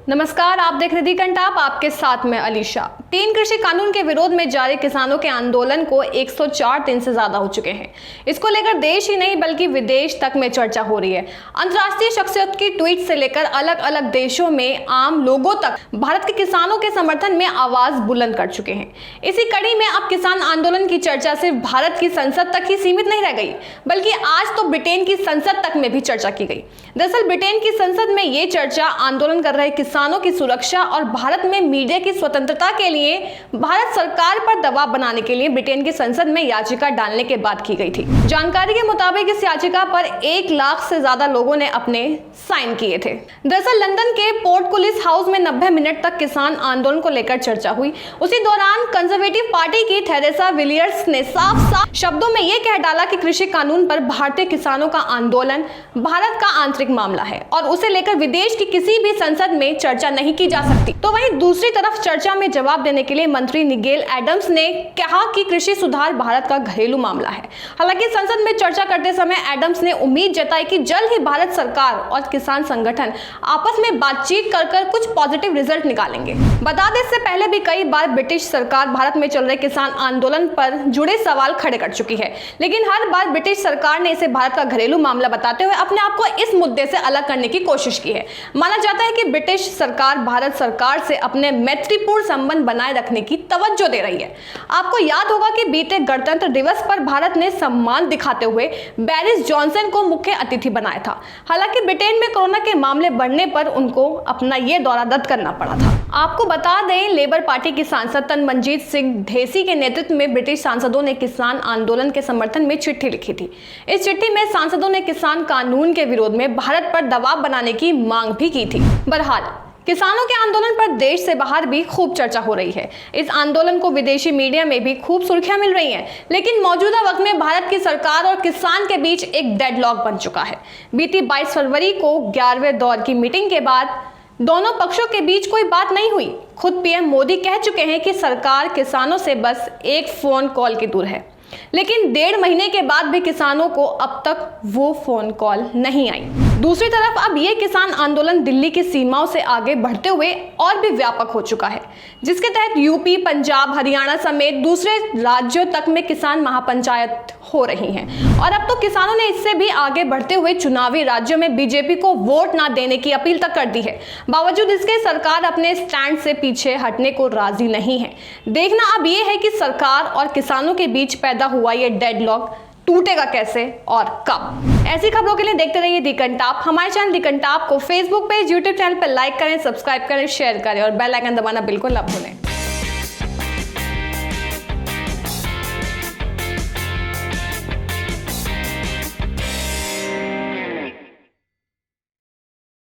नमस्कार, आप देख रहे दी कंटाप, आपके साथ में अलीशा। 3 कृषि कानून के विरोध में जारी किसानों के आंदोलन को 104 दिन से ज्यादा हो चुके हैं। इसको लेकर देश ही नहीं बल्कि विदेश तक में चर्चा हो रही है। अंतर्राष्ट्रीय शख्सियत की ट्वीट से लेकर अलग अलग देशों में आम लोगों तक भारत के किसानों के समर्थन में आवाज बुलंद कर चुके हैं। इसी कड़ी में अब किसान आंदोलन की चर्चा सिर्फ भारत की संसद तक ही सीमित नहीं रह गई, बल्कि आज तो ब्रिटेन की संसद तक में भी चर्चा की गई। दरअसल ब्रिटेन की संसद में ये चर्चा आंदोलन कर रहे किसानों की सुरक्षा और भारत में मीडिया की स्वतंत्रता के लिए भारत सरकार पर दबाव बनाने के लिए ब्रिटेन की संसद में याचिका डालने के बाद की गई थी। जानकारी के मुताबिक इस याचिका पर 1 लाख से ज्यादा लोगों ने अपने साइन किए थे। दरअसल लंदन के पोर्टकुलिस हाउस में 90 मिनट तक किसान आंदोलन को लेकर चर्चा हुई। उसी दौरान कंजर्वेटिव पार्टी की थेरेसा विलियर्स ने साफ शब्दों में यह कह डाला कि कृषि कानून पर भारतीय किसानों का आंदोलन भारत का आंतरिक मामला है और उसे लेकर विदेश की किसी भी संसद में चर्चा नहीं की जा सकती। तो वहीं दूसरी तरफ चर्चा में जवाब देने के लिए मंत्री निगेल एडम्स ने कहा कि कृषि सुधार भारत का घरेलू मामला है। हालांकि संसद में चर्चा करते समय एडम्स ने उम्मीद जताई कि जल्द ही भारत सरकार और किसान संगठन आपस में बातचीत कर कुछ पॉजिटिव रिजल्ट निकालेंगे। बता दें, इससे पहले भी कई बार ब्रिटिश सरकार भारत में चल रहे किसान आंदोलन पर जुड़े सवाल खड़े कर चुकी है, लेकिन हर बार ब्रिटिश सरकार ने इसे भारत का घरेलू मामला बताते हुए अपने आप को इस मुद्दे से अलग करने की कोशिश की है। माना जाता है कि ब्रिटिश सरकार भारत सरकार से अपने मैत्रीपूर्ण संबंध बनाए रखने की तवज्जो दे रही है। आपको याद होगा कि बीते गणतंत्र दिवस पर भारत ने सम्मान दिखाते हुए बोरिस जॉनसन को मुख्य अतिथि बनाया था। हालांकि ब्रिटेन में कोरोना के मामले बढ़ने पर उनको अपना यह दौरा रद्द करना पड़ा था। आपको बता दें, लेबर पार्टी की सांसद तनमनजीत सिंह ढेसी के नेतृत्व में ब्रिटिश सांसदों ने किसान आंदोलन के समर्थन में चिट्ठी लिखी थी। इस चिट्ठी में सांसदों ने किसान कानून के विरोध में भारत पर दबाव बनाने की मांग भी की थी। बहरहाल किसानों के आंदोलन पर देश से बाहर भी खूब चर्चा हो रही है। इस आंदोलन को विदेशी मीडिया में भी खूब सुर्खियां मिल रही हैं, लेकिन मौजूदा वक्त में भारत की सरकार और किसान के बीच एक डेडलॉक बन चुका है। बीती 22 फरवरी को 11वें दौर की मीटिंग के बाद दोनों पक्षों के बीच कोई बात नहीं हुई। खुद पीएम मोदी कह चुके हैं कि सरकार किसानों से बस एक फोन कॉल की दूर है, लेकिन 1.5 महीने के बाद भी किसानों को अब तक वो फोन कॉल नहीं आई। दूसरी तरफ अब ये किसान आंदोलन दिल्ली की सीमाओं से आगे बढ़ते हुए और भी व्यापक हो चुका है, जिसके तहत यूपी, पंजाब, हरियाणा समेत दूसरे राज्यों तक में किसान महापंचायत हो रही हैं। और अब तो किसानों ने इससे भी आगे बढ़ते हुए चुनावी राज्यों में बीजेपी को वोट ना देने की अपील तक कर दी है। बावजूद इसके सरकार अपने स्टैंड से पीछे हटने को राजी नहीं है। देखना अब ये है कि सरकार और किसानों के बीच पैदा हुआ ये डेडलॉक टूटेगा कैसे और कब। ऐसी खबरों के लिए देखते रहिए दी कंटाप। हमारे चैनल दी कंटाप को फेसबुक पेज, यूट्यूब चैनल पर लाइक करें, सब्सक्राइब करें, शेयर करें और बेल आइकन दबाना बिल्कुल ना भूलें।